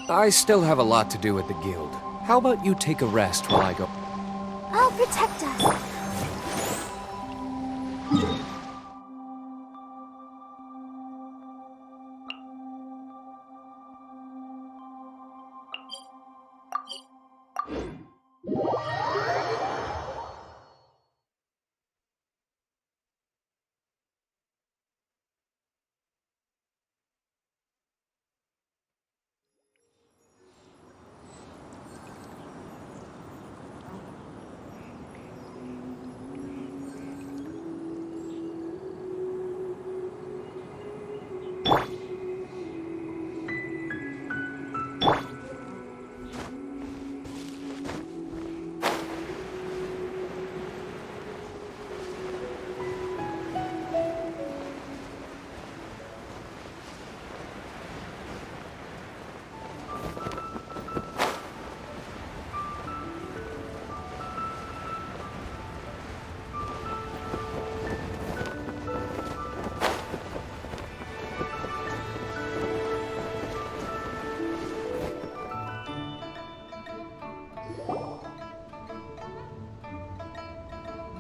I still have a lot to do at the guild. How about you take a rest while I go? I'll protect us.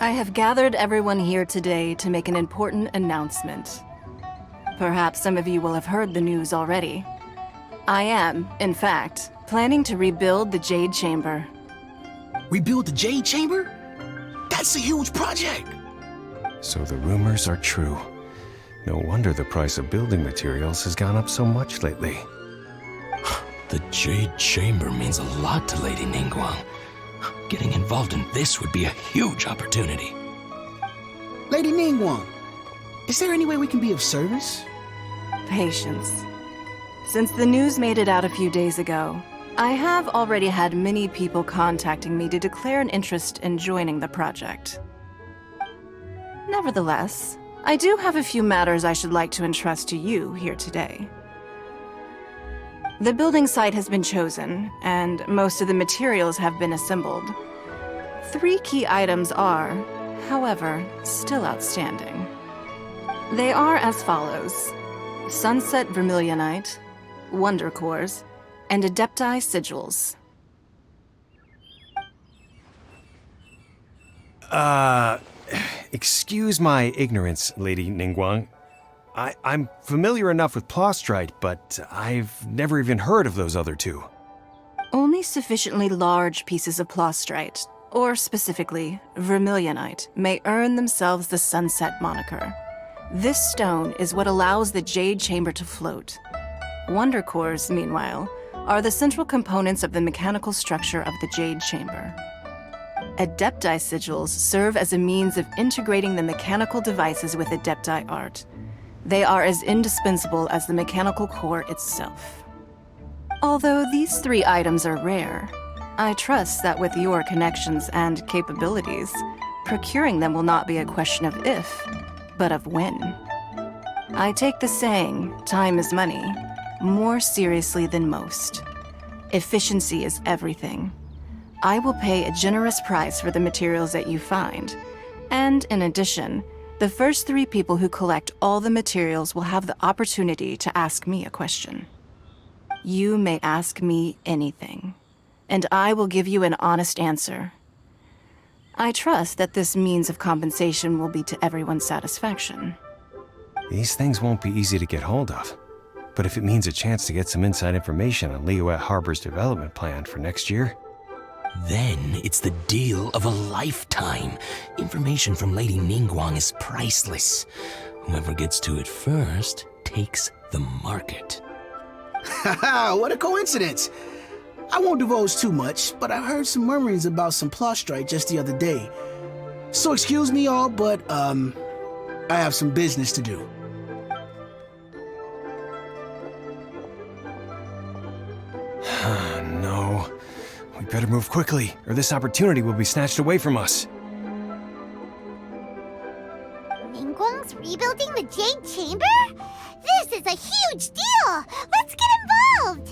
I have gathered everyone here today to make an important announcement. Perhaps some of you will have heard the news already. I am, in fact, planning to rebuild the Jade Chamber. Rebuild the Jade Chamber? That's a huge project! So the rumors are true. No wonder the price of building materials has gone up so much lately. The Jade Chamber means a lot to Lady Ningguang. Getting involved in this would be a huge opportunity. Lady Ningguang, is there any way we can be of service? Patience. Since the news made it out a few days ago, I have already had many people contacting me to declare an interest in joining the project. Nevertheless, I do have a few matters I should like to entrust to you here today. The building site has been chosen, and most of the materials have been assembled. 3 key items are, however, still outstanding. They are as follows: Sunset Vermilionite, Wonder Cores, and Adepti Sigils. Excuse my ignorance, Lady Ningguang. I'm familiar enough with Plostrite, but I've never even heard of those other 2. Only sufficiently large pieces of Plostrite, or specifically Vermilionite, may earn themselves the Sunset moniker. This stone is what allows the Jade Chamber to float. Wonder Cores, meanwhile, are the central components of the mechanical structure of the Jade Chamber. Adepti Sigils serve as a means of integrating the mechanical devices with Adepti art. They are as indispensable as the mechanical core itself. Although these 3 items are rare, I trust that with your connections and capabilities, procuring them will not be a question of if, but of when. I take the saying, time is money, more seriously than most. Efficiency is everything. I will pay a generous price for the materials that you find, and in addition, the first 3 people who collect all the materials will have the opportunity to ask me a question. You may ask me anything, and I will give you an honest answer. I trust that this means of compensation will be to everyone's satisfaction. These things won't be easy to get hold of. But if it means a chance to get some inside information on Liyuet Harbor's development plan for next year... Then it's the deal of a lifetime. Information from Lady Ningguang is priceless. Whoever gets to it first takes the market. Haha, what a coincidence! I won't divulge too much, but I heard some murmurings about some Plostrite just the other day. So excuse me all, but, I have some business to do. No. We better move quickly, or this opportunity will be snatched away from us. Ningguang's rebuilding the Jade Chamber? This is a huge deal! Let's get involved!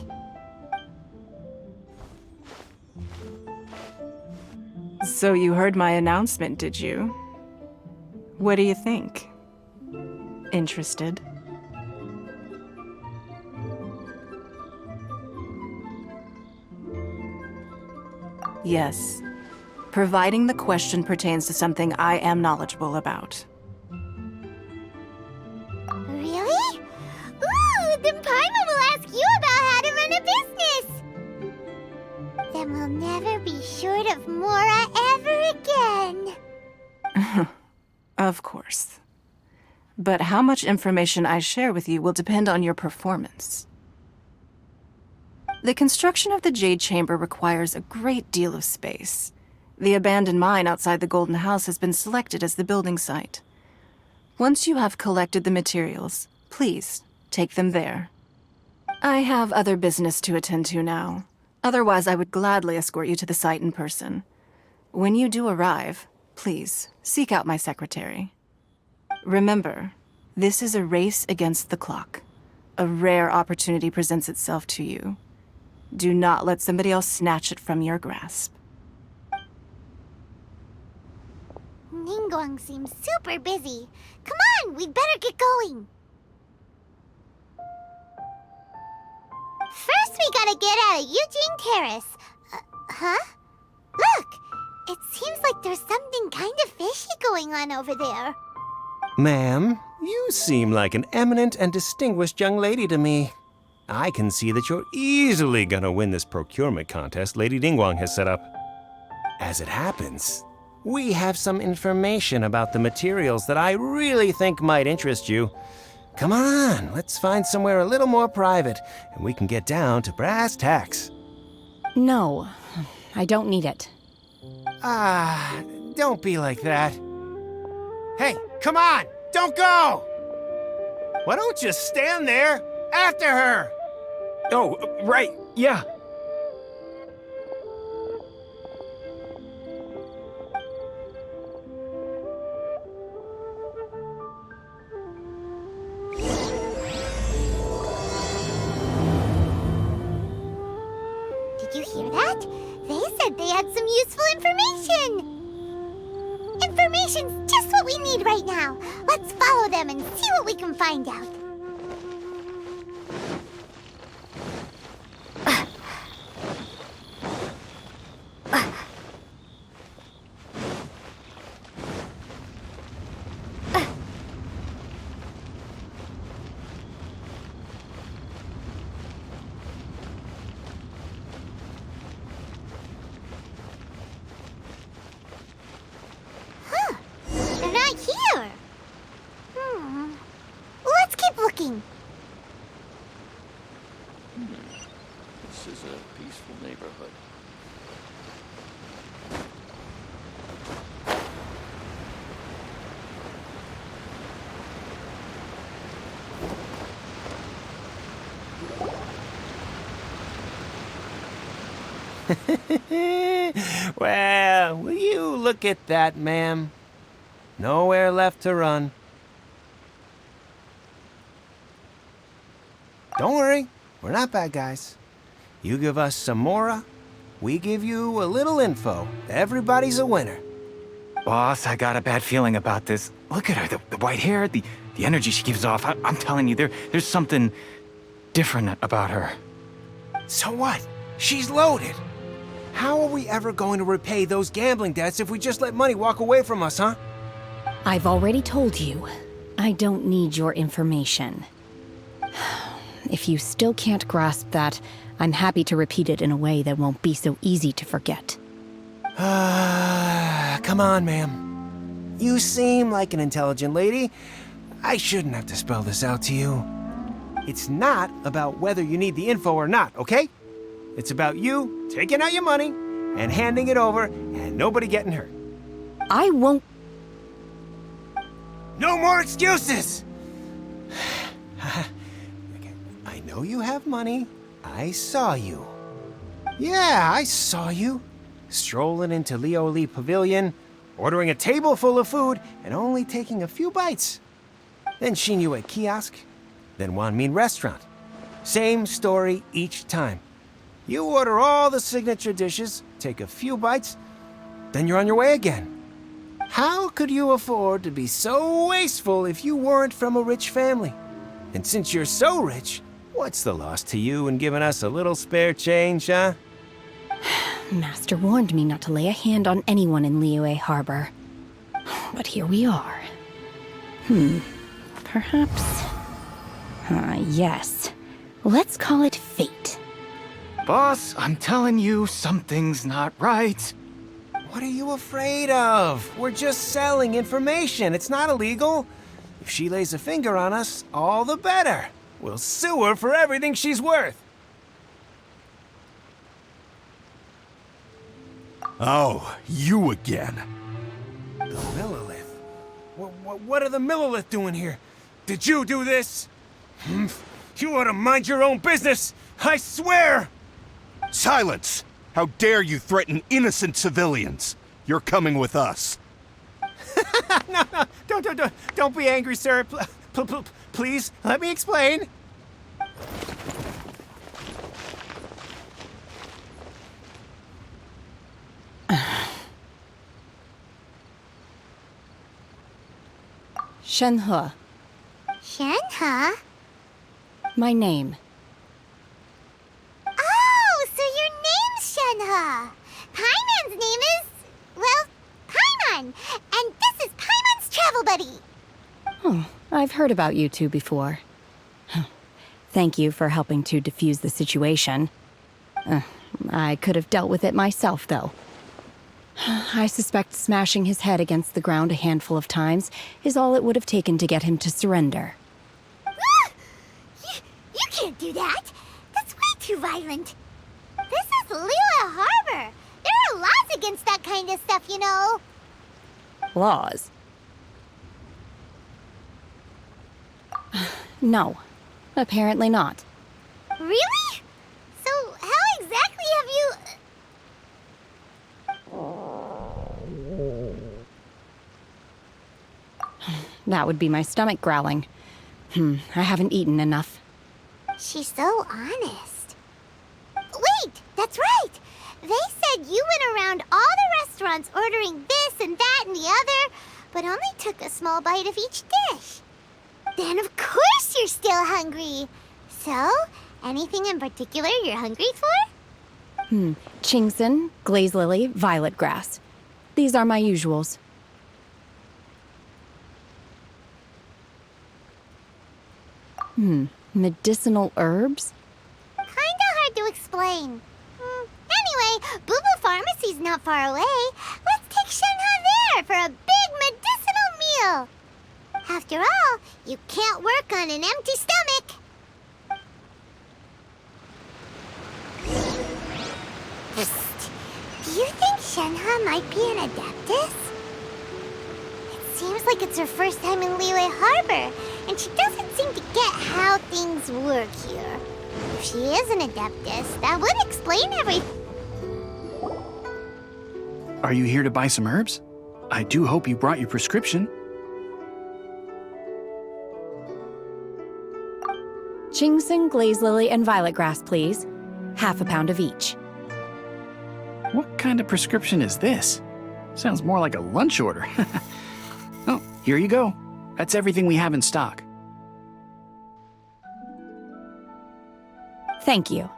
So you heard my announcement, did you? What do you think? Interested? Yes. Providing the question pertains to something I am knowledgeable about. Really? Ooh, then Paimon will ask you about how to run a business! Then we'll never be short of Mora ever again. Of course. But how much information I share with you will depend on your performance. The construction of the Jade Chamber requires a great deal of space. The abandoned mine outside the Golden House has been selected as the building site. Once you have collected the materials, please take them there. I have other business to attend to now. Otherwise, I would gladly escort you to the site in person. When you do arrive, please seek out my secretary. Remember, this is a race against the clock. A rare opportunity presents itself to you. Do not let somebody else snatch it from your grasp. Ningguang seems super busy. Come on, we'd better get going. First, we gotta get out of Eugene Terrace. Huh? Look! It seems like there's something kind of fishy going on over there. Ma'am, you seem like an eminent and distinguished young lady to me. I can see that you're easily gonna win this procurement contest Lady Ningguang has set up. As it happens, we have some information about the materials that I really think might interest you. Come on, let's find somewhere a little more private, and we can get down to brass tacks. No, I don't need it. Ah, don't be like that. Hey, come on, don't go! Why don't you stand there after her? Oh, right, yeah. Did you hear that? They said they had some useful information. Information's just what we need right now. Let's follow them and see what we can find out. They're not here. Let's keep looking. This is a peaceful neighborhood. Well, will you look at that, ma'am? Nowhere left to run. Don't worry, we're not bad guys. You give us some mora, we give you a little info. Everybody's a winner. Boss, I got a bad feeling about this. Look at her, the white hair, the energy she gives off. I'm telling you, there's something different about her. So what? She's loaded. How are we ever going to repay those gambling debts if we just let money walk away from us, huh? I've already told you, I don't need your information. If you still can't grasp that, I'm happy to repeat it in a way that won't be so easy to forget. Come on, ma'am. You seem like an intelligent lady. I shouldn't have to spell this out to you. It's not about whether you need the info or not, okay? It's about you taking out your money and handing it over and nobody getting hurt. I won't. No more excuses! I know you have money. I saw you. Yeah, I saw you. Strolling into Leo Lee Pavilion, ordering a table full of food, and only taking a few bites. Then Shin Yue Kiosk, then Wanmin Restaurant. Same story each time. You order all the signature dishes, take a few bites, then you're on your way again. How could you afford to be so wasteful if you weren't from a rich family? And since you're so rich, what's the loss to you in giving us a little spare change, huh? Master warned me not to lay a hand on anyone in Liyue Harbor. But here we are. Perhaps... yes. Let's call it fate. Boss, I'm telling you, something's not right. What are you afraid of? We're just selling information. It's not illegal. If she lays a finger on us, all the better. We'll sue her for everything she's worth. Oh, you again. The Millilith? What are the Millilith doing here? Did you do this? You ought to mind your own business. I swear! Silence! How dare you threaten innocent civilians? You're coming with us. No, don't be angry, sir. Please, let me explain. Shenhe, Shenhe? my name. Oh, so your name's Shenhe. Paimon's name is, well, Paimon. And this is Paimon's travel buddy. Oh, I've heard about you two before. Thank you for helping to defuse the situation. I could have dealt with it myself, though. I suspect smashing his head against the ground a handful of times is all it would have taken to get him to surrender. can't do that. That's way too violent. This is Lila Harbor. There are laws against that kind of stuff, you know. Laws? No, apparently not. Really? So how exactly have you... That would be my stomach growling. I haven't eaten enough. She's so honest. Wait, that's right. They said you went around all the restaurants ordering this and that and the other, but only took a small bite of each dish. Then of course you're still hungry. So, anything in particular you're hungry for? Chingson, glaze lily, violet grass. These are my usuals. Medicinal herbs? Kinda hard to explain. Anyway, Booba Pharmacy's not far away. Let's take Shenhe there for a big medicinal meal. After all, you can't work on an empty stomach. Psst. Do you think Shenhe might be an Adeptus? It seems like it's her first time in Liyue Harbor, and she doesn't seem to get how things work here. If she is an Adeptus, that would explain everything. Are you here to buy some herbs? I do hope you brought your prescription. Chingson, glaze lily, and violet grass, please. Half a pound of each. What kind of prescription is this? Sounds more like a lunch order. Oh, here you go. That's everything we have in stock. Thank you.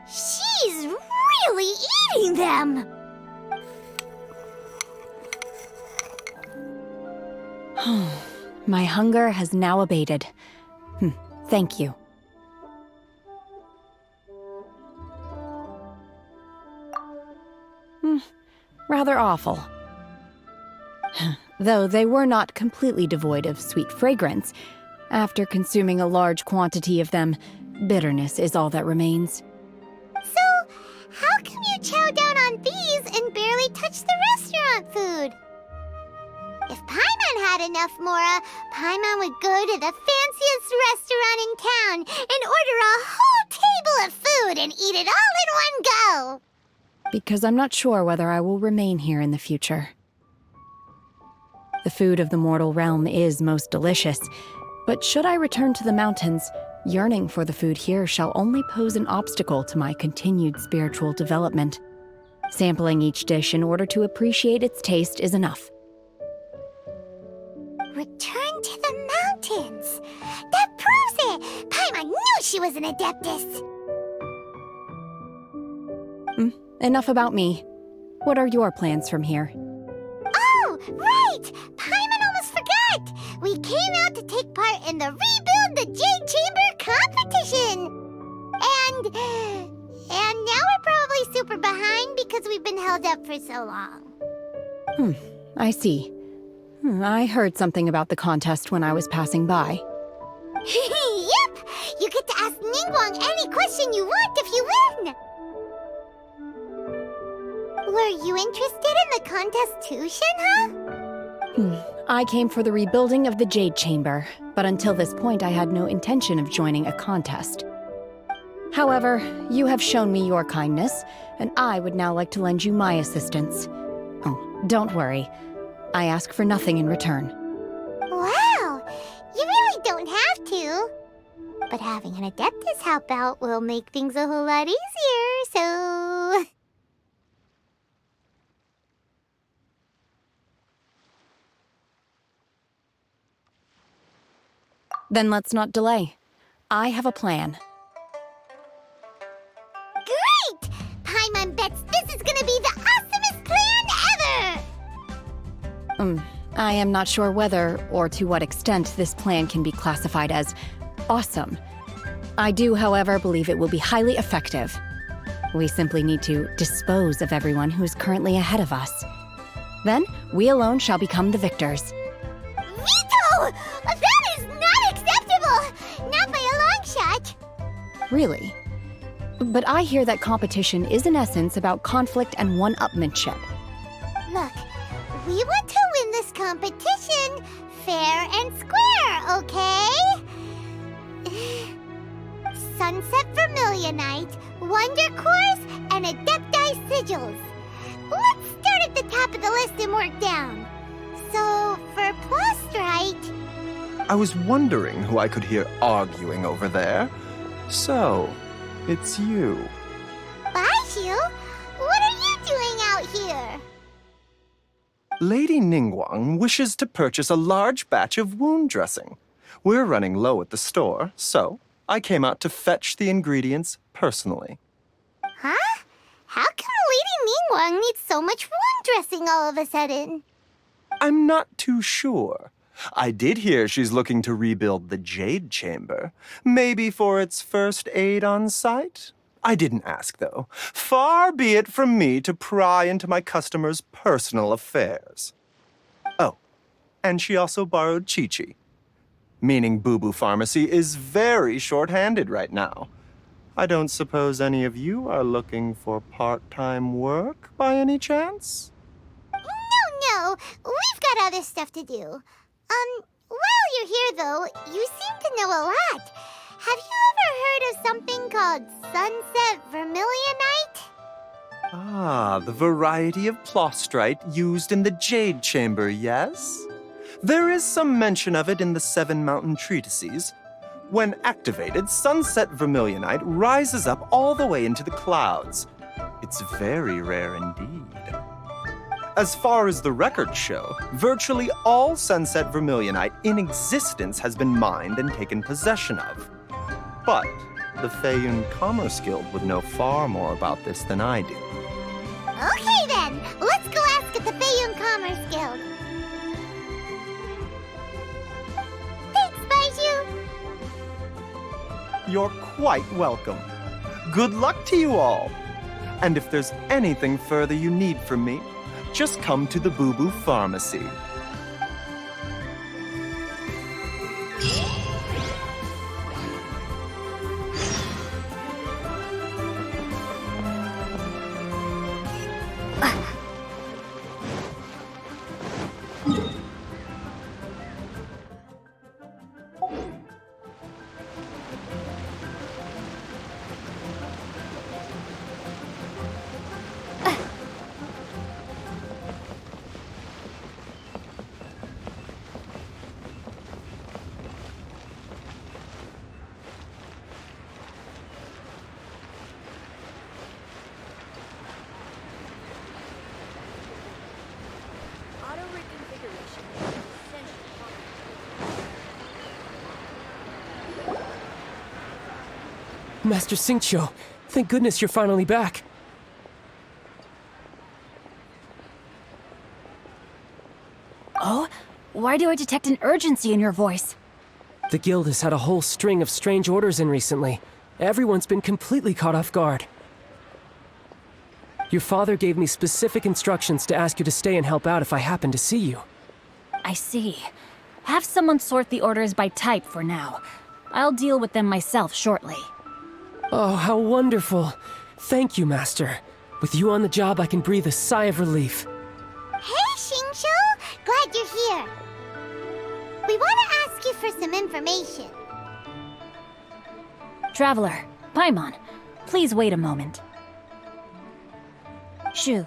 She's really eating them! My hunger has now abated. Thank you. Rather awful. Though they were not completely devoid of sweet fragrance, after consuming a large quantity of them, bitterness is all that remains. So, how can you chow down on these and barely touch the restaurant food? If Paimon had enough Mora, Paimon would go to the fanciest restaurant in town and order a whole table of food and eat it all in one go. Because I'm not sure whether I will remain here in the future. The food of the mortal realm is most delicious, but should I return to the mountains, yearning for the food here shall only pose an obstacle to my continued spiritual development. Sampling each dish in order to appreciate its taste is enough. Return to the mountains. That proves it. Paimon knew she was an Adeptus. Enough about me. What are your plans from here? Oh, right! Paimon almost forgot! We came out to take part in the Rebuild the Jade Chamber competition! And now we're probably super behind because we've been held up for so long. I see. I heard something about the contest when I was passing by. Yep! You get to ask Ningguang any question you want if you win! Were you interested in the contest too, Shenhe? I came for the rebuilding of the Jade Chamber, but until this point I had no intention of joining a contest. However, you have shown me your kindness, and I would now like to lend you my assistance. Oh, don't worry. I ask for nothing in return. Wow! You really don't have to. But having an Adeptus help out will make things a whole lot easier, so... Then let's not delay. I have a plan. Great! Paimon bets this is gonna be the awesomest plan ever! I am not sure whether or to what extent this plan can be classified as awesome. I do, however, believe it will be highly effective. We simply need to dispose of everyone who is currently ahead of us. Then, we alone shall become the victors. Vito! That is not exactly Really? But I hear that competition is in essence about conflict and one-upmanship. Look, we want to win this competition fair and square, okay? Sunset Vermilionite, Wonder Cores, and Adepti Sigils. Let's start at the top of the list and work down. So, for Plastrite... I was wondering who I could hear arguing over there. So, it's you. Baishu, what are you doing out here? Lady Ningguang wishes to purchase a large batch of wound dressing. We're running low at the store, so I came out to fetch the ingredients personally. Huh? How come Lady Ningguang needs so much wound dressing all of a sudden? I'm not too sure. I did hear she's looking to rebuild the Jade Chamber. Maybe for its first aid on site? I didn't ask, though. Far be it from me to pry into my customers' personal affairs. Oh, and she also borrowed Chi-Chi. Meaning Boo Boo Pharmacy is very short-handed right now. I don't suppose any of you are looking for part-time work by any chance? No, we've got other stuff to do. While you're here, though, you seem to know a lot. Have you ever heard of something called Sunset Vermilionite? Ah, the variety of Plastrite used in the Jade Chamber, yes? There is some mention of it in the Seven Mountain Treatises. When activated, Sunset Vermilionite rises up all the way into the clouds. It's very rare indeed. As far as the records show, virtually all Sunset Vermilionite in existence has been mined and taken possession of. But the Feiyun Commerce Guild would know far more about this than I do. Okay then, let's go ask at the Feiyun Commerce Guild. Thanks, Baiju. You're quite welcome. Good luck to you all. And if there's anything further you need from me, just come to the Boo Boo Pharmacy. Master Xingqiu, thank goodness you're finally back. Oh? Why do I detect an urgency in your voice? The guild has had a whole string of strange orders in recently. Everyone's been completely caught off guard. Your father gave me specific instructions to ask you to stay and help out if I happen to see you. I see. Have someone sort the orders by type for now. I'll deal with them myself shortly. Oh, how wonderful. Thank you, Master. With you on the job, I can breathe a sigh of relief. Hey, Xingqiu! Glad you're here. We want to ask you for some information. Traveler, Paimon, please wait a moment. Shu,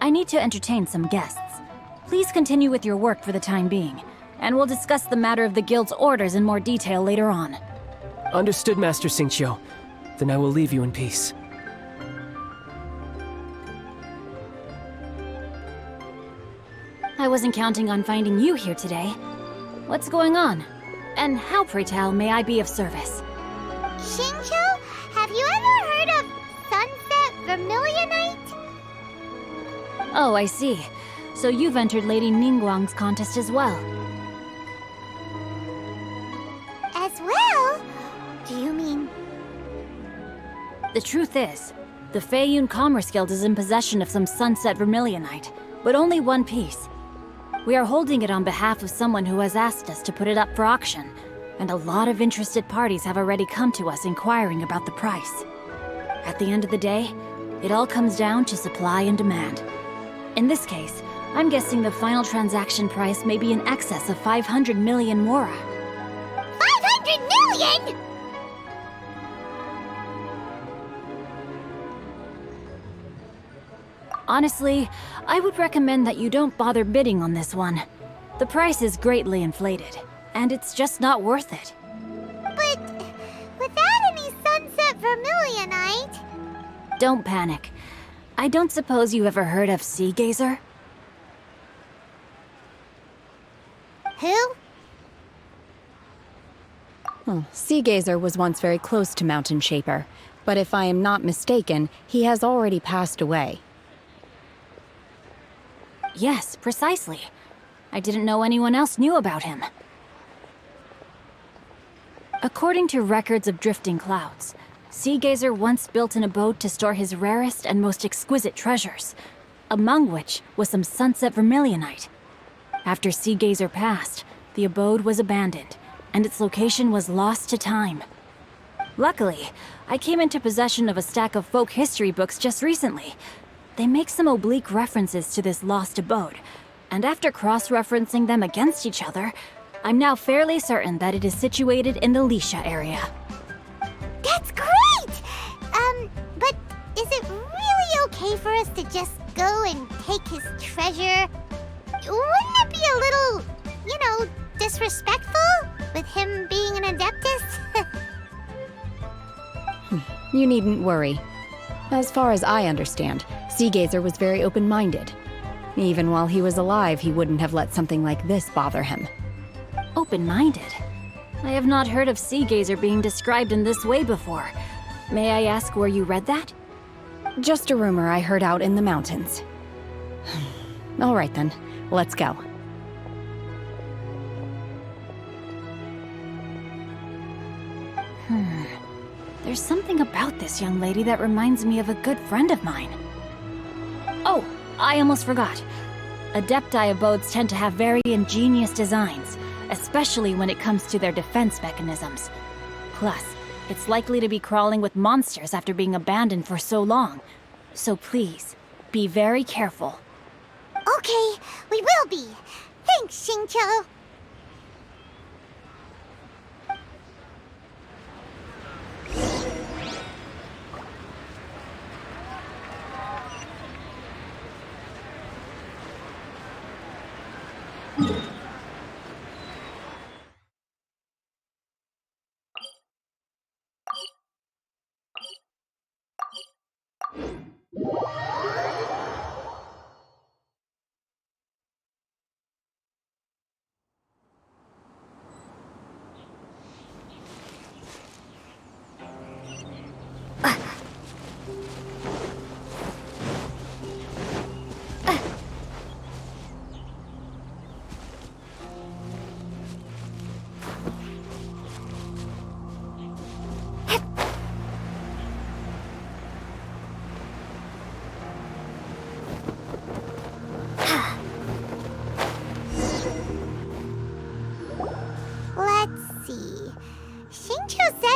I need to entertain some guests. Please continue with your work for the time being, and we'll discuss the matter of the guild's orders in more detail later on. Understood, Master Xingqiu. Then I will leave you in peace. I wasn't counting on finding you here today. What's going on? And how, pray tell, may I be of service? Xingqiu, have you ever heard of Sunset Vermilionite? Oh, I see. So you've entered Lady Ningguang's contest as well. As well? Do you mean... The truth is, the Feiyun Commerce Guild is in possession of some Sunset Vermilionite, but only one piece. We are holding it on behalf of someone who has asked us to put it up for auction. and a lot of interested parties have already come to us inquiring about the price. At the end of the day, it all comes down to supply and demand. In this case, I'm guessing the final transaction price may be in excess of 500 million mora. 500 million?! Honestly, I would recommend that you don't bother bidding on this one. The price is greatly inflated, and it's just not worth it. But without any sunset vermilionite... Don't panic. I don't suppose you ever heard of Sea Gazer? Who? Sea Gazer was once very close to Mountain Shaper, but if I am not mistaken, he has already passed away. Yes, precisely. I didn't know anyone else knew about him. According to records of drifting clouds, Sea Gazer once built an abode to store his rarest and most exquisite treasures, among which was some sunset vermilionite. After Sea Gazer passed, the abode was abandoned, and its location was lost to time. Luckily, I came into possession of a stack of folk history books just recently. They make some oblique references to this lost abode, and after cross-referencing them against each other, I'm now fairly certain that it is situated in the Lisha area. That's great! But is it really okay for us to just go and take his treasure? Wouldn't it be a little, disrespectful with him being an Adeptus? You needn't worry. As far as I understand, Sea Gazer was very open-minded. Even while he was alive, he wouldn't have let something like this bother him. Open-minded? I have not heard of Sea Gazer being described in this way before. May I ask where you read that? Just a rumor I heard out in the mountains. All right then, let's go. There's something about this young lady that reminds me of a good friend of mine. Oh, I almost forgot. Adepti abodes tend to have very ingenious designs, especially when it comes to their defense mechanisms. Plus, it's likely to be crawling with monsters after being abandoned for so long. So please, be very careful. Okay, we will be. Thanks, Xingqiu.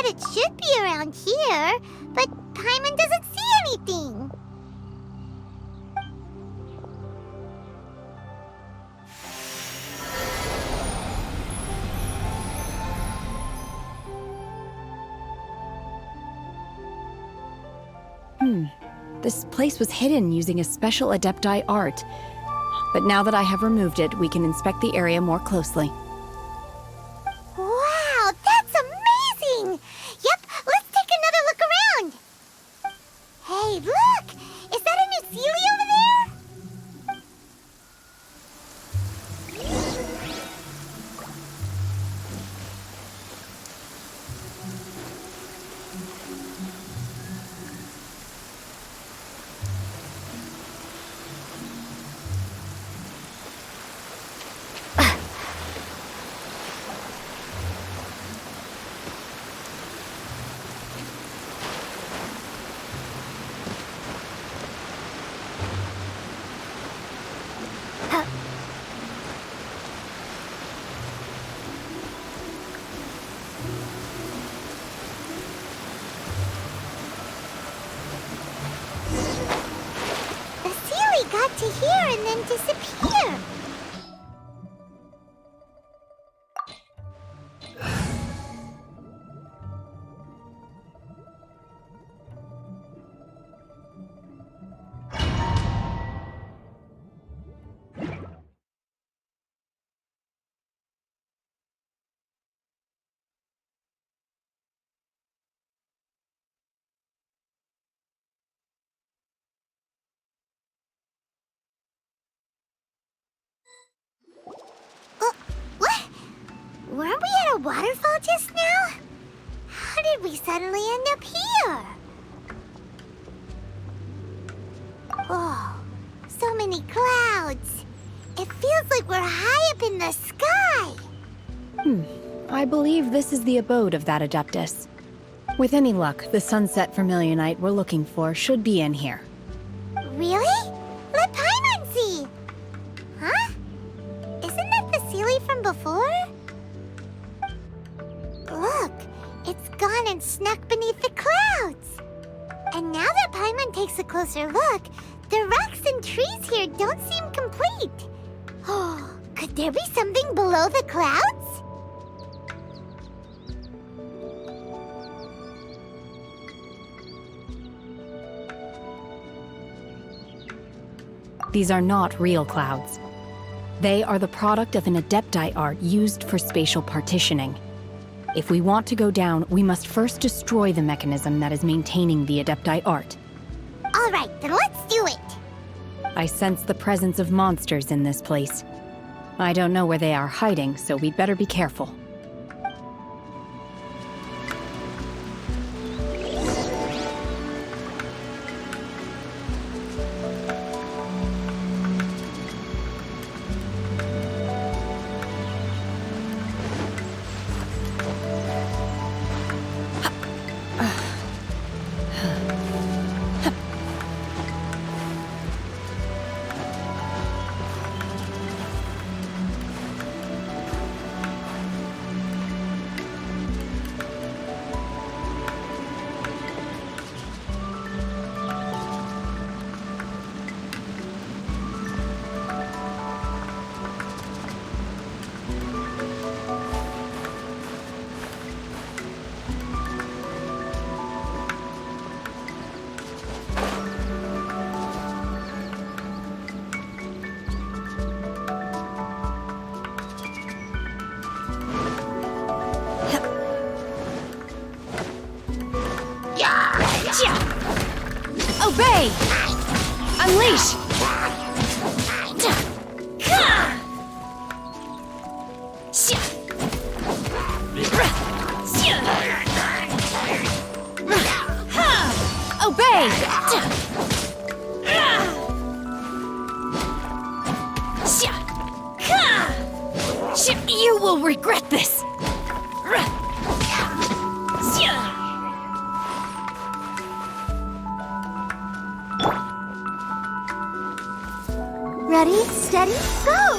It should be around here, but Paimon doesn't see anything. This place was hidden using a special Adepti art. But now that I have removed it, we can inspect the area more closely. Wow, that's amazing! Yep, let's take another look around. Hey, look! Is that a new Sealy over there? get to here and then disappear? What? Weren't we at a waterfall just now? How did we suddenly end up here? Oh, so many clouds. It feels like we're high up in the sky. I believe this is the abode of that Adeptus. With any luck, the sunset Vermilionite we're looking for should be in here. Really? Let Paimon see. Huh? Isn't that the Sealy from before? Look, it's gone and snuck beneath the clouds. And now that Paimon takes a closer look, the rocks and trees here don't seem complete. Oh, could there be something below the clouds? These are not real clouds. They are the product of an Adepti art used for spatial partitioning. If we want to go down, we must first destroy the mechanism that is maintaining the Adepti art. All right, then let's do it. I sense the presence of monsters in this place. I don't know where they are hiding, so we'd better be careful. Obey! Unleash! Obey! You will regret this! Ready, steady, go!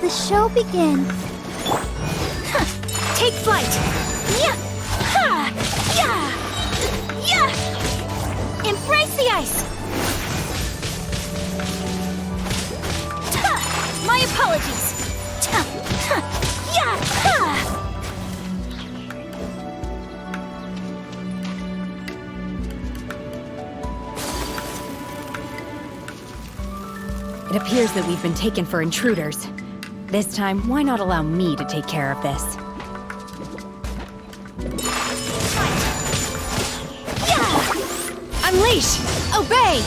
let the show begin. Take flight! Yeah! Ha! Yeah! Yeah! Embrace the ice! Ha! My apologies! Ta! Ha! Yeah! Ha! It appears that we've been taken for intruders. This time, why not allow me to take care of this? Unleash! Obey!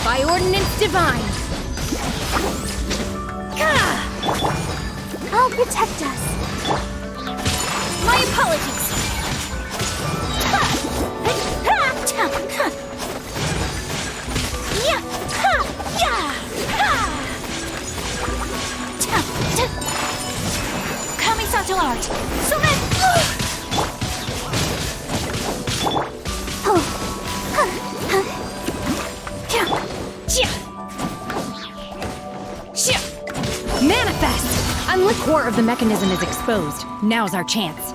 By ordinance divine! I'll protect us. My apologies! Yeah! Ha! Yeah! Ha! Kami Sato Art! Summon! Manifest! The core of the mechanism is exposed. Now's our chance.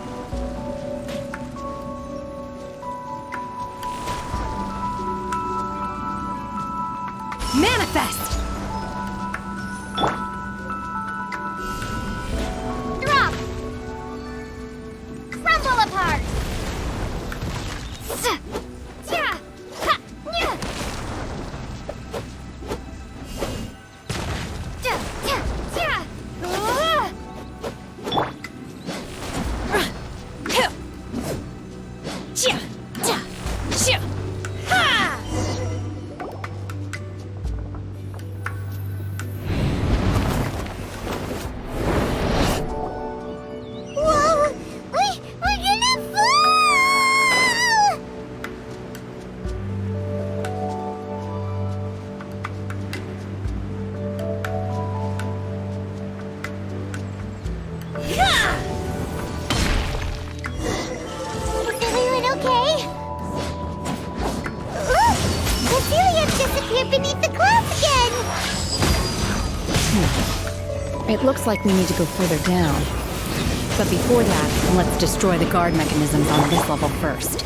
Manifest! Drop! Crumble apart! It looks like we need to go further down. But before that, let's destroy the guard mechanisms on this level first.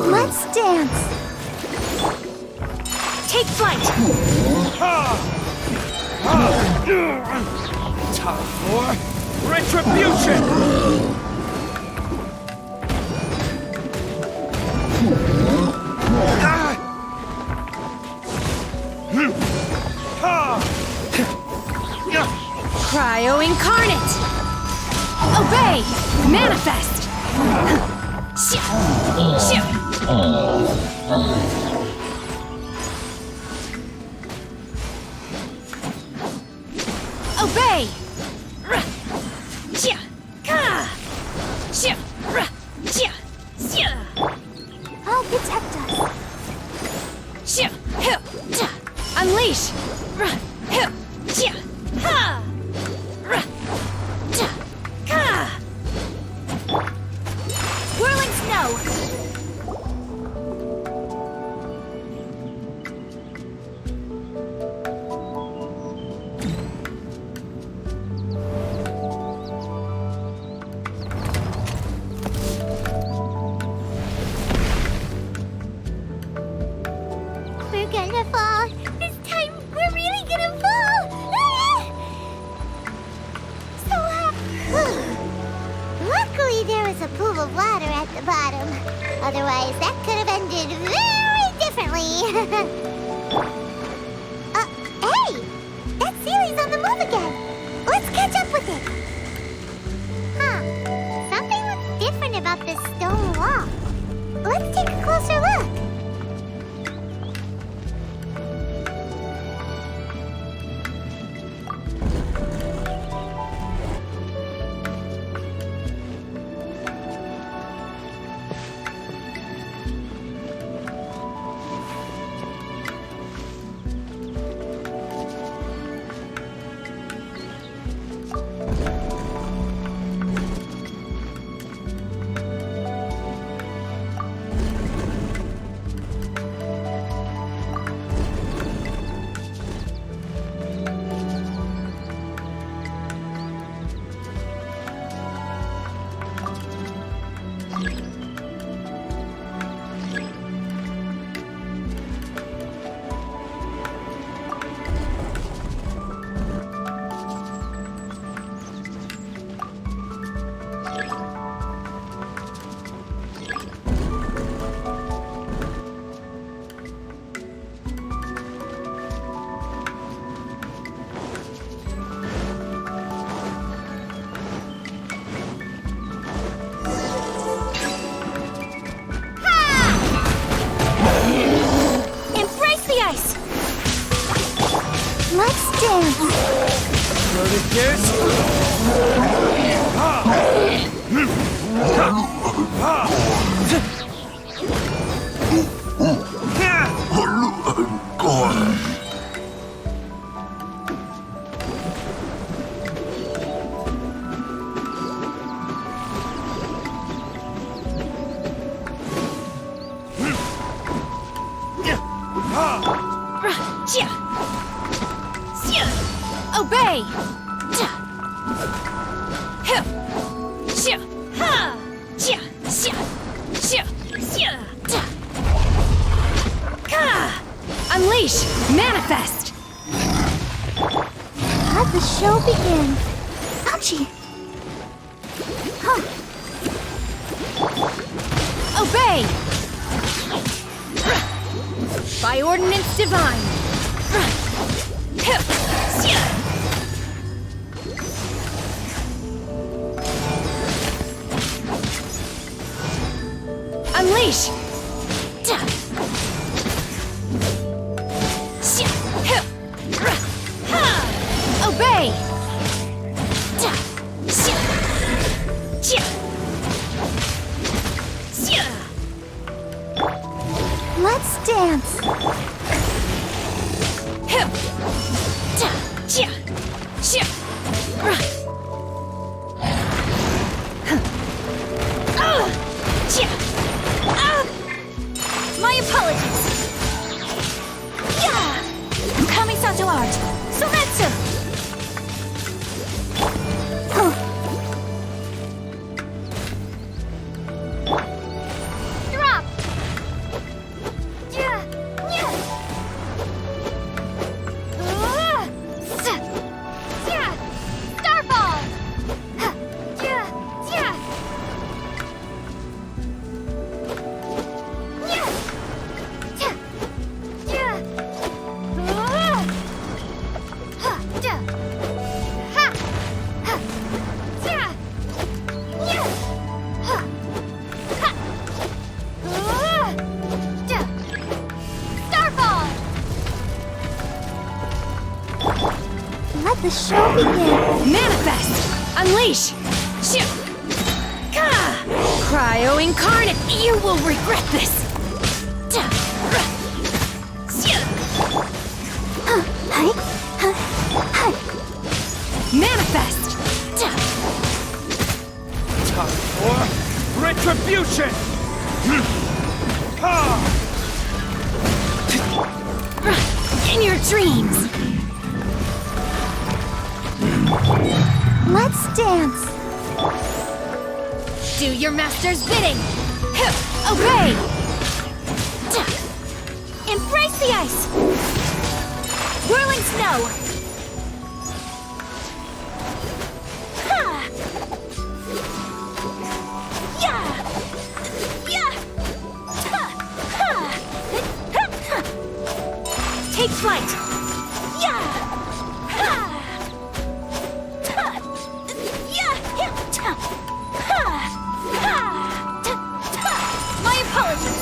Let's dance. Take flight. Time for retribution! Cryo incarnate! Obey! Manifest! Obey! I'll protect us. Unleash! Whirling snow! We're gonna fall. This time, we're really gonna fall. Ah! So, luckily there was a pool of water at the bottom. Otherwise, that could have ended very differently. Hey! That Sealy's on the move again. Let's catch up with it. Huh. Something looks different about this stone wall. Let's take a closer look. Let's dance. Obey! Unleash! Manifest! Let the show begin. Ouchie! Huh. Obey! By ordinance divine! Unleash! Obey! Let's dance. My apologies. Kamisato art. Soretsu. Drop. Starfall. Let the show begin. Manifest! Unleash! Cryo incarnate! You will regret this! Destruction! In your dreams! Let's dance. Do your master's bidding! Obey! Embrace the ice! Whirling snow! Ha! Yeah! Yeah! Ha! Ha! Ha! Ha! Take flight! Yeah! Ha! Ha! Yeah! Yeah! Ha! Ha! Ha! My apologies!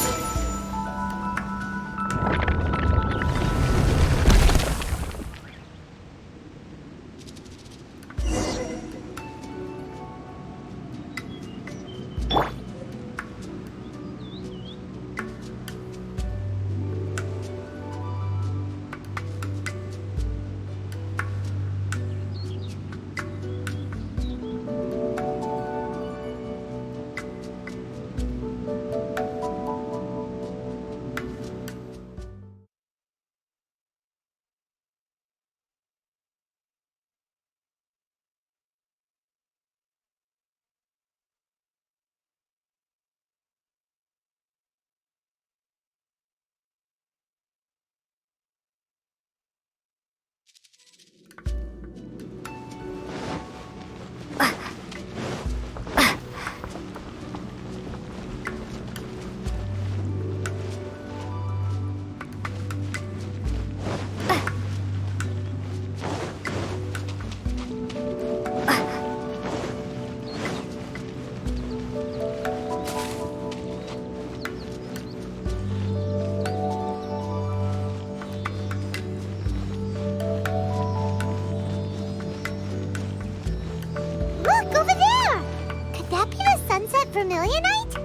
Look, over there! Could that be the sunset vermilionite?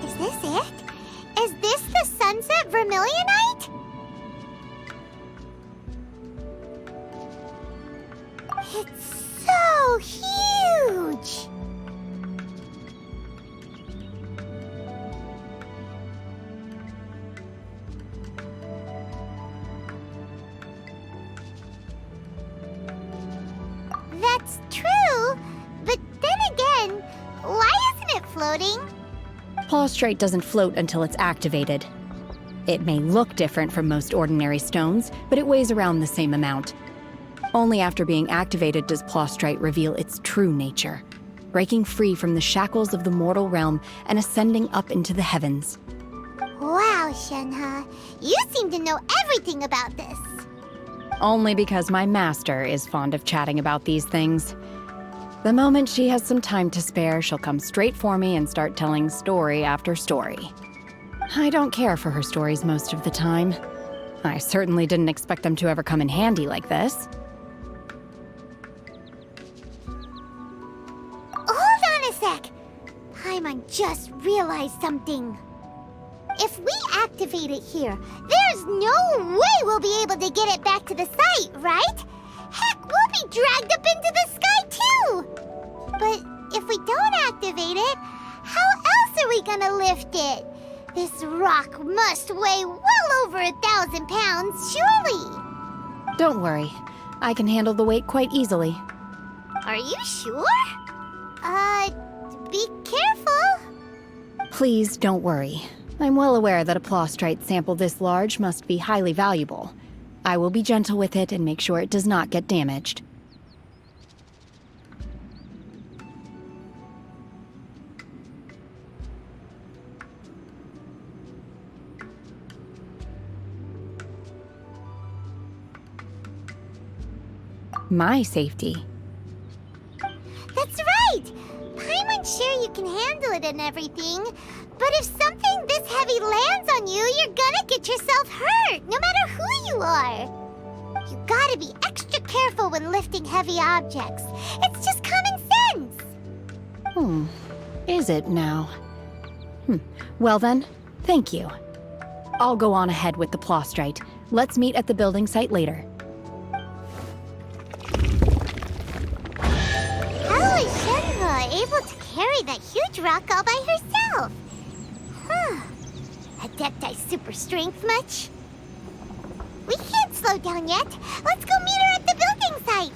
Is this it? Is this the sunset vermilionite? It's so huge! That's true, but then again, why isn't it floating? Plaustrite doesn't float until it's activated. It may look different from most ordinary stones, but it weighs around the same amount. Only after being activated does Plaustrite reveal its true nature, breaking free from the shackles of the mortal realm and ascending up into the heavens. Wow, Shenhe, you seem to know everything about this. Only because my master is fond of chatting about these things. The moment she has some time to spare, she'll come straight for me and start telling story after story. I don't care for her stories most of the time. I certainly didn't expect them to ever come in handy like this. Hold on a sec. Paimon just realized something. If we activate it here, there's no way we'll be able to get it back to the site, right? Heck, we'll be dragged up into the sky too! But if we don't activate it, how else are we gonna lift it? This rock must weigh well over 1,000 pounds, surely! Don't worry. I can handle the weight quite easily. Are you sure? Be careful! Please don't worry. I'm well aware that a Plaustrite sample this large must be highly valuable. I will be gentle with it and make sure it does not get damaged. My safety. That's right! Paimon's sure you can handle it and everything, but if something this heavy lands on you, you're gonna get yourself hurt, no matter who you are. You gotta be extra careful when lifting heavy objects. It's just common sense. Is it now? Well then, thank you. I'll go on ahead with the Plostrite. Let's meet at the building site later. How is Shenhua able to carry that huge rock all by herself? Adepti super strength much? We can't slow down yet. Let's go meet her at the building site.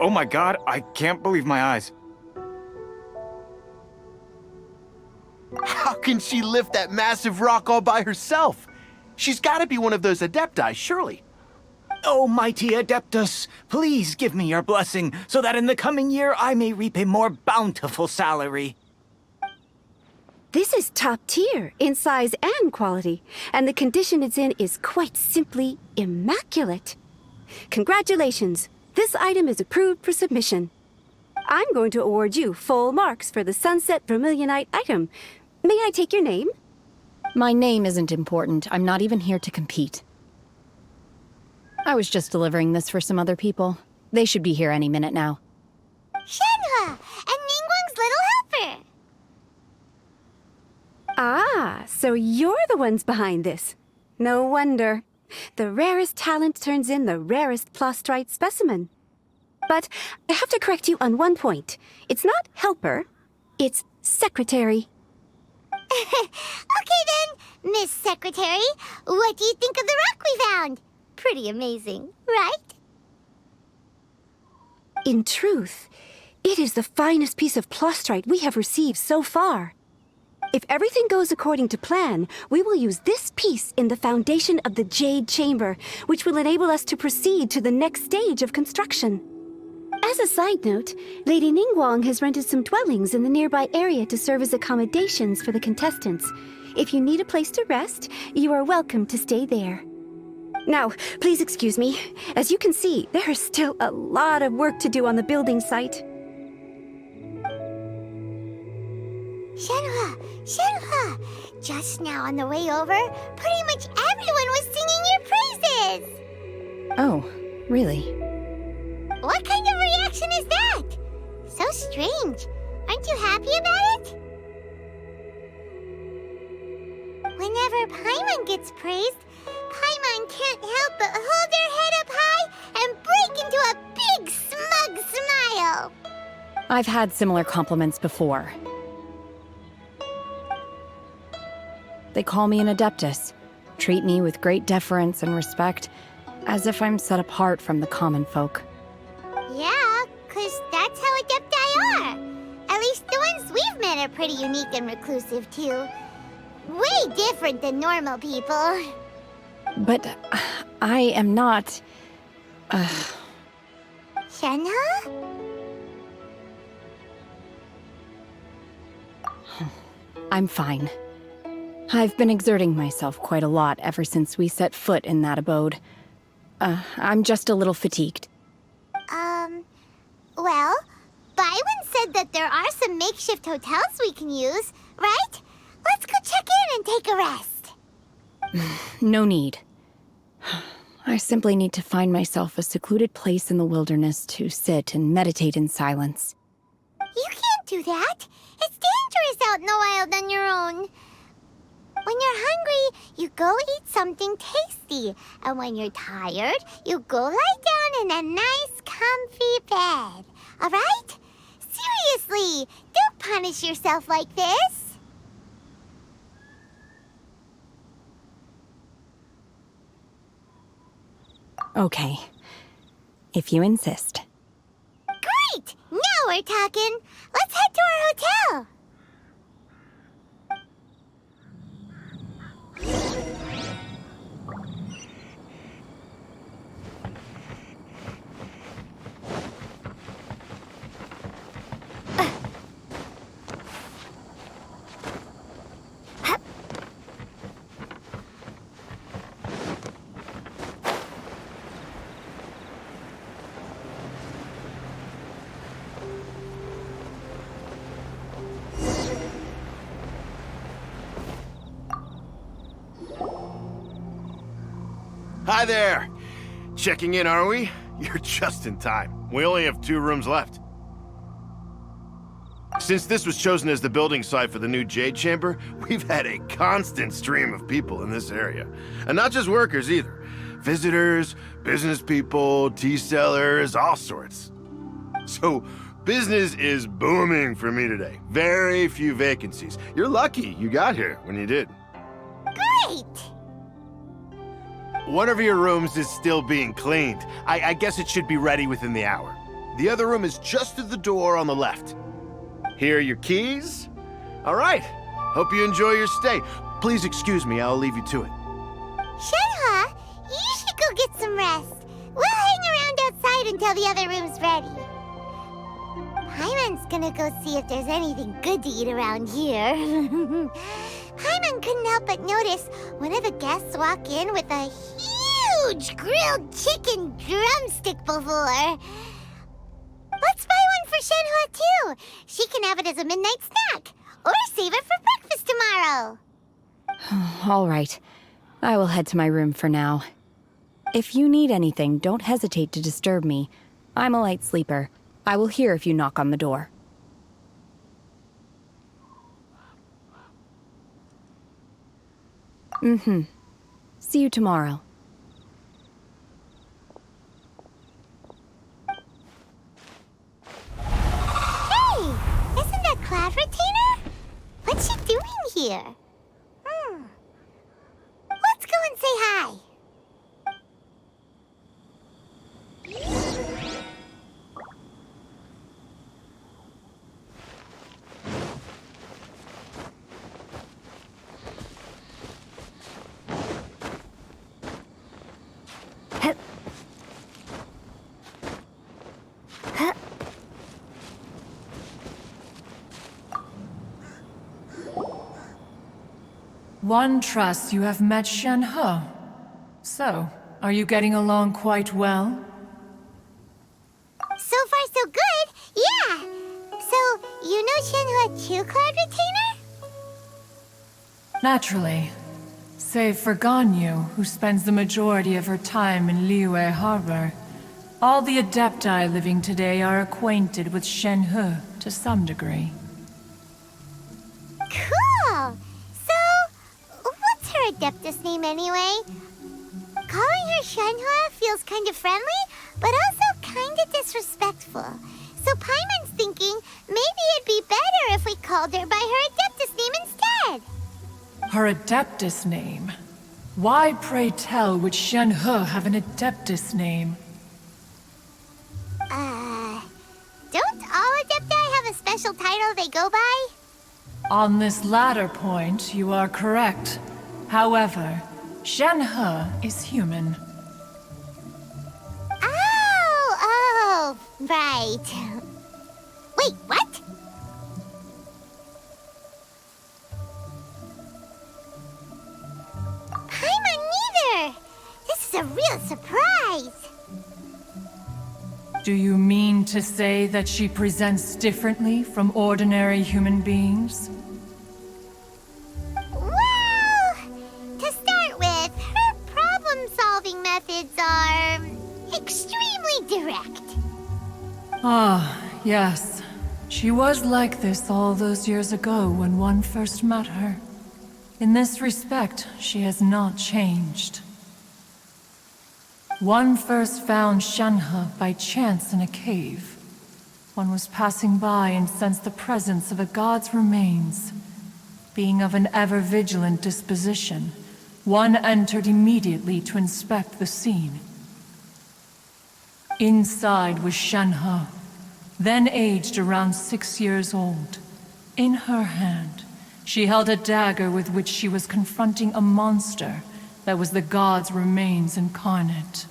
Oh my god, I can't believe my eyes. How can she lift that massive rock all by herself? She's gotta be one of those Adepti, surely. Oh, mighty Adeptus, please give me your blessing so that in the coming year I may reap a more bountiful salary. This is top tier in size and quality, and the condition it's in is quite simply immaculate. Congratulations, this item is approved for submission. I'm going to award you full marks for the Sunset Vermilionite item. May I take your name? My name isn't important. I'm not even here to compete. I was just delivering this for some other people. They should be here any minute now. Shenhua, and Ningguang's little helper. Ah, so you're the ones behind this. No wonder. The rarest talent turns in the rarest Plostrite specimen. But I have to correct you on one point. It's not helper, it's secretary. Okay then, Miss Secretary, what do you think of the rock we found? Pretty amazing, right? In truth, it is the finest piece of Plostrite we have received so far. If everything goes according to plan, we will use this piece in the foundation of the Jade Chamber, which will enable us to proceed to the next stage of construction. As a side note, Lady Ningguang has rented some dwellings in the nearby area to serve as accommodations for the contestants. If you need a place to rest, you are welcome to stay there. Now, please excuse me. As you can see, there is still a lot of work to do on the building site. Shenhua! Just now on the way over, pretty much everyone was singing your praises! Oh, really? What kind of reaction is that? So strange. Aren't you happy about it? Whenever Paimon gets praised, Paimon can't help but hold their head up high and break into a big smug smile. I've had similar compliments before. They call me an Adeptus, treat me with great deference and respect, As if I'm set apart from the common folk. Yeah, 'cause that's how Adepti are. At least the ones we've met are pretty unique and reclusive, too. Way different than normal people. But I am not... Shenhe? I'm fine. I've been exerting myself quite a lot ever since we set foot in that abode. I'm just a little fatigued. Well, Byron said that there are some makeshift hotels we can use, right? Let's go check in and take a rest. No need. I simply need to find myself a secluded place in the wilderness to sit and meditate in silence. You can't do that. It's dangerous out in the wild on your own. When you're hungry, you go eat something tasty. And when you're tired, you go lie down in a nice, comfy bed. All right? Seriously, don't punish yourself like this. Okay. If you insist. Great! Now we're talking. Let's head to our hotel. Hi there! Checking in, are we? You're just in time. We only have 2 rooms left. Since this was chosen as the building site for the new Jade Chamber, we've had a constant stream of people in this area. And not just workers either. Visitors, business people, tea sellers, all sorts. So, business is booming for me today. Very few vacancies. You're lucky you got here when you did. Great! One of your rooms is still being cleaned. I guess it should be ready within the hour. The other room is just through the door on the left. Here are your keys. All right. Hope you enjoy your stay. Please excuse me, I'll leave you to it. Shenhe, you should go get some rest. We'll hang around outside until the other room's ready. Paimon's gonna go see if there's anything good to eat around here. Paimon couldn't help but notice one of the guests walk in with a huge grilled chicken drumstick before. Let's buy one for Shenhe too. She can have it as a midnight snack. Or save it for breakfast tomorrow. All right. I will head to my room for now. If you need anything, don't hesitate to disturb me. I'm a light sleeper. I will hear if you knock on the door. See you tomorrow. Hey! Isn't that Cloud Retainer? What's she doing here? Let's go and say hi. One trusts you have met Shenhe. So, are you getting along quite well? So far, so good. Yeah. So, you know Shenhe too, Cloud Retainer? Naturally. Save for Ganyu, who spends the majority of her time in Liyue Harbor. All the Adepti living today are acquainted with Shenhe to some degree. Cool. So, what's her Adeptus name anyway? Calling her Shenhe feels kind of friendly, but also kind of disrespectful. So Paimon's thinking maybe it'd be better if we called her by her Adeptus name instead. Her Adeptus name? Why, pray tell, would Shen He have an Adeptus name? Don't all Adepti have a special title they go by? On this latter point, you are correct. However, Shen He is human. Oh, right. Wait, what? Paimon neither! This is a real surprise! Do you mean to say that she presents differently from ordinary human beings? Well, to start with, her problem-solving methods are extremely direct. Ah, yes. She was like this all those years ago when one first met her. In this respect, she has not changed. One first found Shen He by chance in a cave. One was passing by and sensed the presence of a god's remains. Being of an ever-vigilant disposition, one entered immediately to inspect the scene. Inside was Shen He, then aged around 6 years old. In her hand, she held a dagger with which she was confronting a monster that was the god's remains incarnate.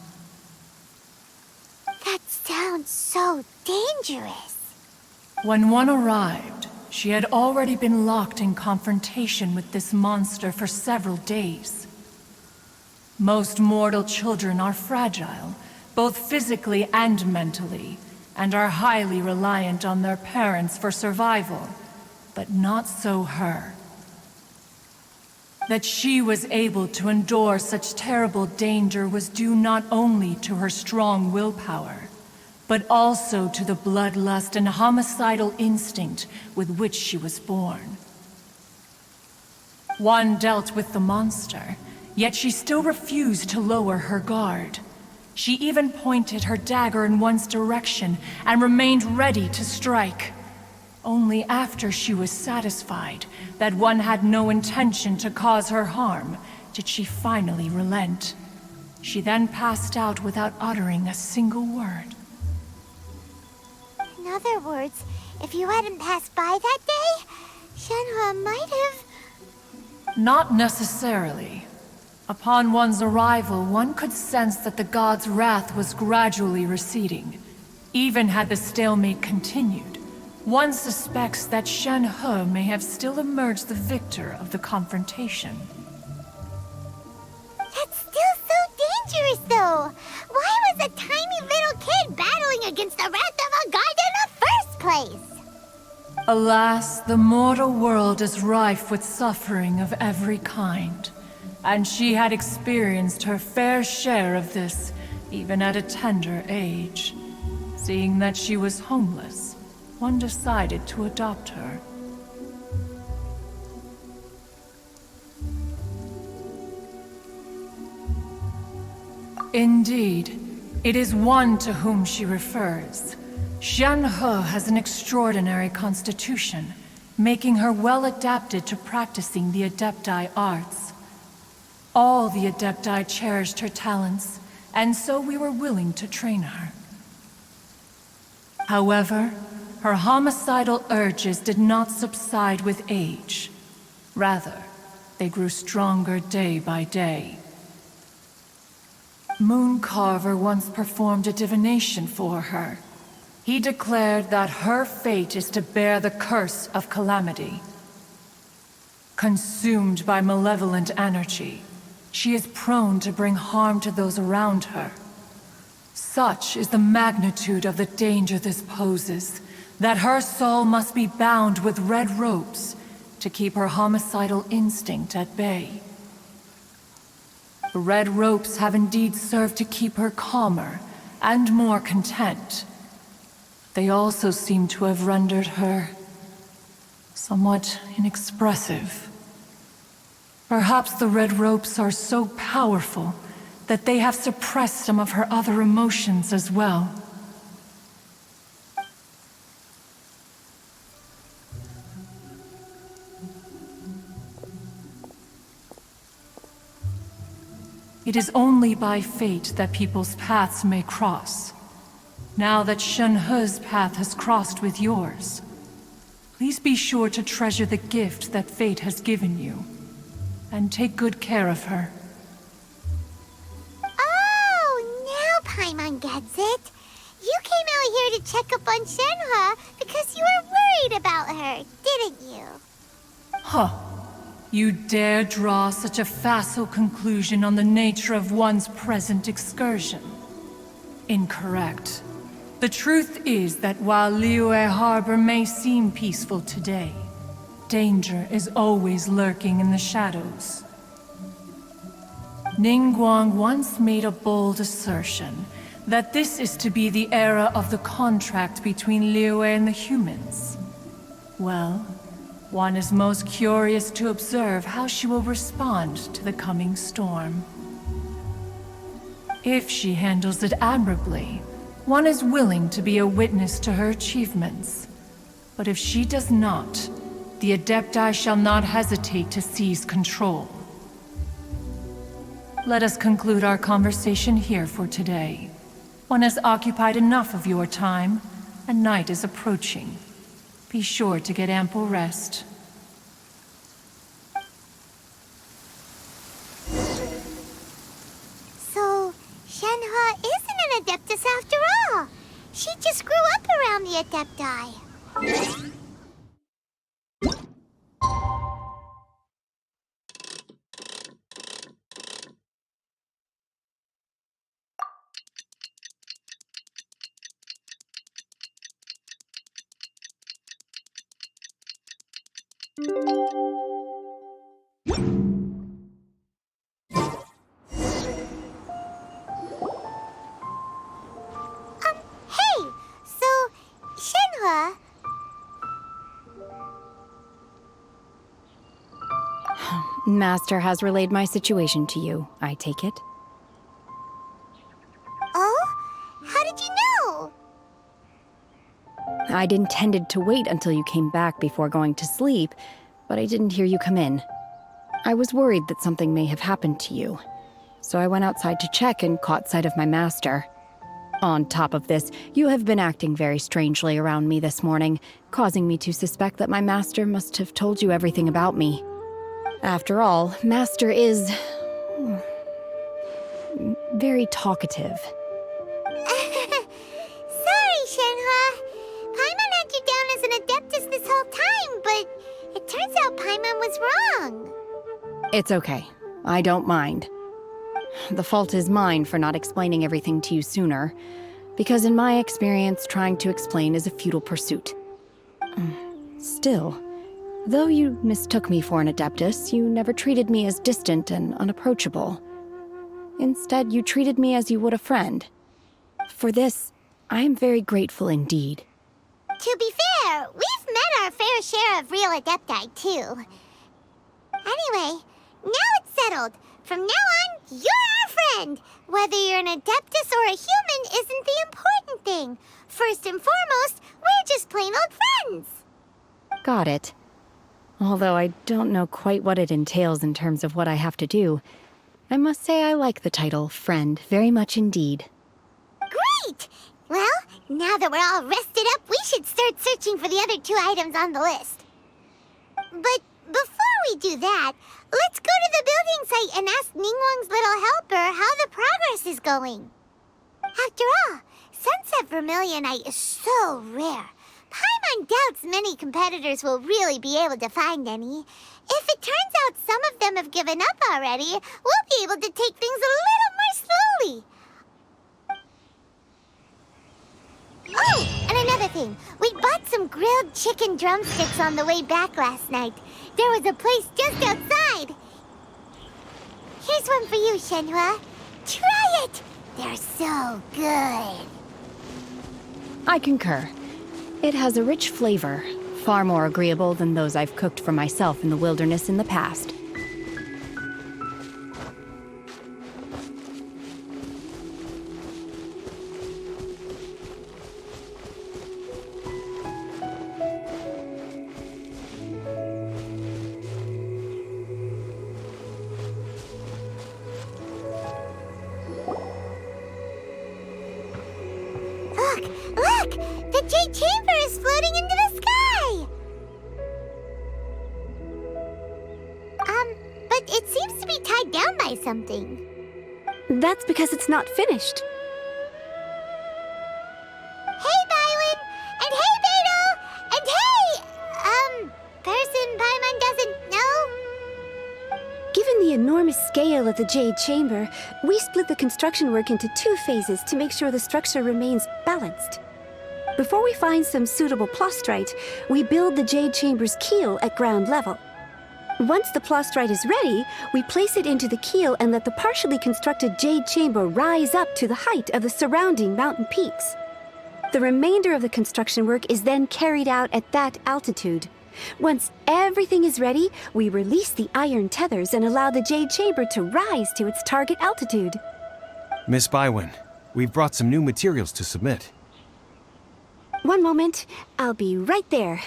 That sounds so dangerous. When one arrived, she had already been locked in confrontation with this monster for several days. Most mortal children are fragile, both physically and mentally, and are highly reliant on their parents for survival, but not so her. That she was able to endure such terrible danger was due not only to her strong willpower, but also to the bloodlust and homicidal instinct with which she was born. One dealt with the monster, yet she still refused to lower her guard. She even pointed her dagger in one's direction and remained ready to strike. Only after she was satisfied that one had no intention to cause her harm did she finally relent. She then passed out without uttering a single word. In other words, if you hadn't passed by that day, Shenhua might have... Not necessarily. Upon one's arrival, one could sense that the god's wrath was gradually receding. Even had the stalemate continued, one suspects that Shen He may have still emerged the victor of the confrontation. That's still so dangerous, though! Why was a tiny little kid battling against the wrath of a god in the first place? Alas, the mortal world is rife with suffering of every kind. And she had experienced her fair share of this, even at a tender age. Seeing that she was homeless, one decided to adopt her. Indeed, it is one to whom she refers. Shen He has an extraordinary constitution, making her well adapted to practicing the Adepti arts. All the Adepti cherished her talents, and so we were willing to train her. However, her homicidal urges did not subside with age. Rather, they grew stronger day by day. Mooncarver once performed a divination for her. He declared that her fate is to bear the curse of calamity. Consumed by malevolent energy, she is prone to bring harm to those around her. Such is the magnitude of the danger this poses, that her soul must be bound with red ropes to keep her homicidal instinct at bay. The red ropes have indeed served to keep her calmer and more content. They also seem to have rendered her somewhat inexpressive. Perhaps the red ropes are so powerful that they have suppressed some of her other emotions as well. It is only by fate that people's paths may cross. Now that Shenhe's path has crossed with yours, please be sure to treasure the gift that fate has given you, and take good care of her. Oh, now Paimon gets it. You came out here to check up on Shenhe because you were worried about her, didn't you? Huh. You dare draw such a facile conclusion on the nature of one's present excursion? Incorrect. The truth is that while Liyue Harbor may seem peaceful today, danger is always lurking in the shadows. Ningguang once made a bold assertion that this is to be the era of the contract between Liyue and the humans. Well, one is most curious to observe how she will respond to the coming storm. If she handles it admirably, one is willing to be a witness to her achievements. But if she does not, the Adepti shall not hesitate to seize control. Let us conclude our conversation here for today. One has occupied enough of your time, and night is approaching. Be sure to get ample rest. So, Shenhe isn't an Adeptus after all. She just grew up around the Adepti. Hey! So, Shenhe... Master has relayed my situation to you, I take it. Oh? How did you know? I'd intended to wait until you came back before going to sleep, but I didn't hear you come in. I was worried that something may have happened to you, so I went outside to check and caught sight of my master. On top of this, you have been acting very strangely around me this morning, causing me to suspect that my master must have told you everything about me. After all, Master is... very talkative. Sorry, Shenhe. Paimon had you down as an Adeptus this whole time, but it turns out Paimon was wrong. It's okay. I don't mind. The fault is mine for not explaining everything to you sooner, because in my experience, trying to explain is a futile pursuit. Still, though you mistook me for an Adeptus, you never treated me as distant and unapproachable. Instead, you treated me as you would a friend. For this, I am very grateful indeed. To be fair, we've met our fair share of real Adepti, too. Anyway, now it's settled. From now on, you're our friend. Whether you're an Adeptus or a human isn't the important thing. First and foremost, we're just plain old friends. Got it. Although I don't know quite what it entails in terms of what I have to do, I must say I like the title friend very much indeed. Great! Well, now that we're all rested up, we should start searching for the other 2 items on the list. But before we do that, let's go to the building site and ask Ningguang's little helper how the progress is going. After all, Sunset Vermilionite is so rare. Paimon doubts many competitors will really be able to find any. If it turns out some of them have given up already, we'll be able to take things a little more slowly. Oh, and another thing. We bought some grilled chicken drumsticks on the way back last night. There was a place just outside. Here's one for you, Shenhe. Try it! They're so good. I concur. It has a rich flavor, far more agreeable than those I've cooked for myself in the wilderness in the past. Look! The Jade Chamber is floating into the sky! But it seems to be tied down by something. That's because it's not finished. Hey, Bywin! And hey, Beto! And hey! Person Paimon doesn't know? Given the enormous scale of the Jade Chamber, we split the construction work into 2 phases to make sure the structure remains balanced. Before we find some suitable plastrite, we build the Jade Chamber's keel at ground level. Once the plastrite is ready, we place it into the keel and let the partially constructed Jade Chamber rise up to the height of the surrounding mountain peaks. The remainder of the construction work is then carried out at that altitude. Once everything is ready, we release the iron tethers and allow the Jade Chamber to rise to its target altitude. Miss Bywin, we've brought some new materials to submit. One moment, I'll be right there.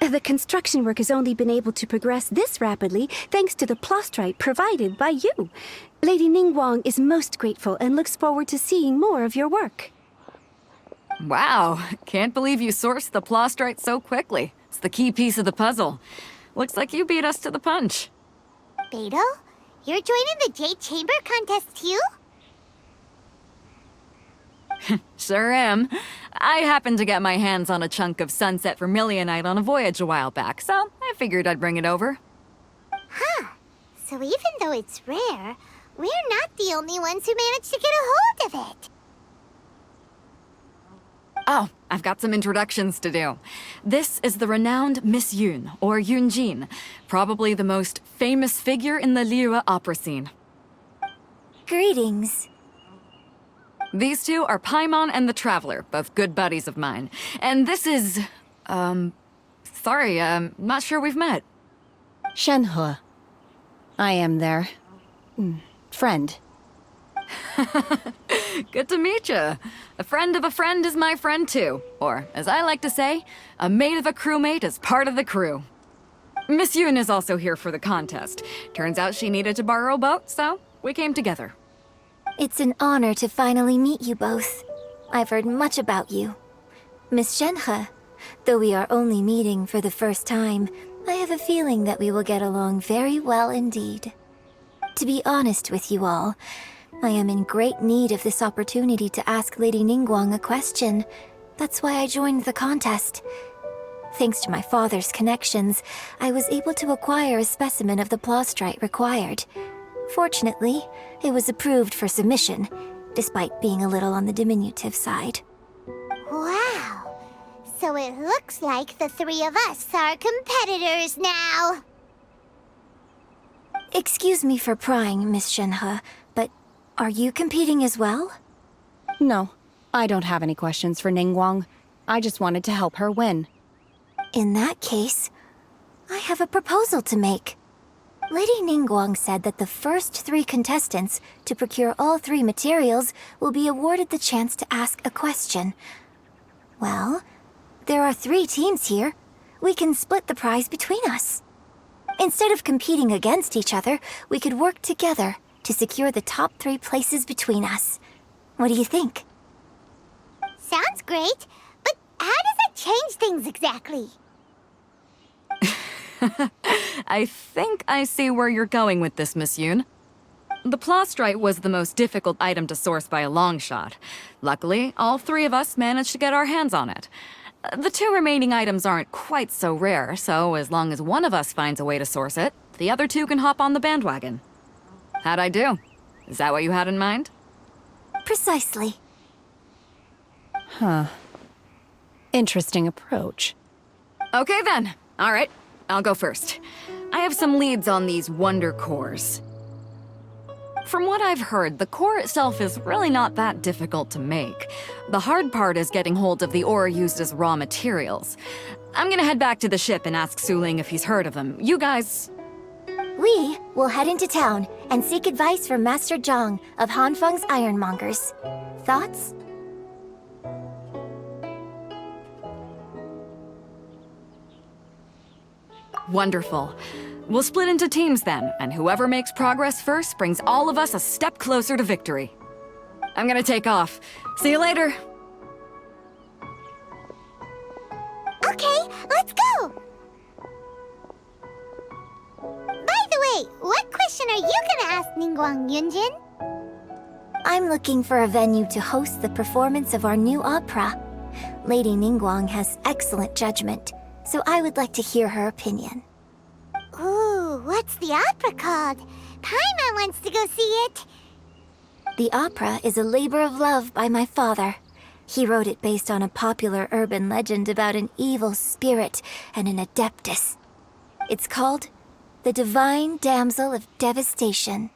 The construction work has only been able to progress this rapidly thanks to the plastrite provided by you. Lady Ningguang is most grateful and looks forward to seeing more of your work. Wow, can't believe you sourced the plastrite so quickly. It's the key piece of the puzzle. Looks like you beat us to the punch. Beto? You're joining the Jade Chamber contest too? Sure am. I happened to get my hands on a chunk of sunset vermilionite on a voyage a while back, so I figured I'd bring it over. Huh. So even though it's rare, we're not the only ones who managed to get a hold of it. Oh, I've got some introductions to do. This is the renowned Miss Yun, or Yunjin, probably the most famous figure in the Liyue opera scene. Greetings. These two are Paimon and the Traveler, both good buddies of mine. And this is... sorry, not sure we've met. Shenhe. I am their... friend. Good to meet you. A friend of a friend is my friend too. Or, as I like to say, a mate of a crewmate is part of the crew. Miss Yun is also here for the contest. Turns out she needed to borrow a boat, so we came together. It's an honor to finally meet you both. I've heard much about you. Miss Shenhe, though we are only meeting for the first time, I have a feeling that we will get along very well indeed. To be honest with you all, I am in great need of this opportunity to ask Lady Ningguang a question. That's why I joined the contest. Thanks to my father's connections, I was able to acquire a specimen of the plastrite required. Fortunately, it was approved for submission, despite being a little on the diminutive side. Wow! So it looks like the 3 of us are competitors now! Excuse me for prying, Miss Shenhe, but are you competing as well? No, I don't have any questions for Ningguang. I just wanted to help her win. In that case, I have a proposal to make. Lady Ningguang said that the first 3 contestants to procure all 3 materials will be awarded the chance to ask a question. Well, there are 3 teams here. We can split the prize between us. Instead of competing against each other, we could work together to secure the top 3 places between us. What do you think? Sounds great, but how does that change things exactly? I think I see where you're going with this, Miss Yun. The plastrite was the most difficult item to source by a long shot. Luckily, all 3 of us managed to get our hands on it. The 2 remaining items aren't quite so rare, so as long as one of us finds a way to source it, the other 2 can hop on the bandwagon. How'd I do? Is that what you had in mind? Precisely. Huh. Interesting approach. Okay then. All right. I'll go first. I have some leads on these wonder cores. From what I've heard, the core itself is really not that difficult to make. The hard part is getting hold of the ore used as raw materials. I'm gonna head back to the ship and ask Su Ling if he's heard of them. You guys... We will head into town and seek advice from Master Zhang of Hanfeng's Ironmongers. Thoughts? Wonderful. We'll split into teams then, and whoever makes progress first brings all of us a step closer to victory. I'm gonna take off. See you later. Okay, let's go! By the way, what question are you gonna ask Ningguang, Yunjin? I'm looking for a venue to host the performance of our new opera. Lady Ningguang has excellent judgment, so I would like to hear her opinion. Ooh, what's the opera called? Paimon wants to go see it. The opera is a labor of love by my father. He wrote it based on a popular urban legend about an evil spirit and an adeptus. It's called The Divine Damsel of Devastation.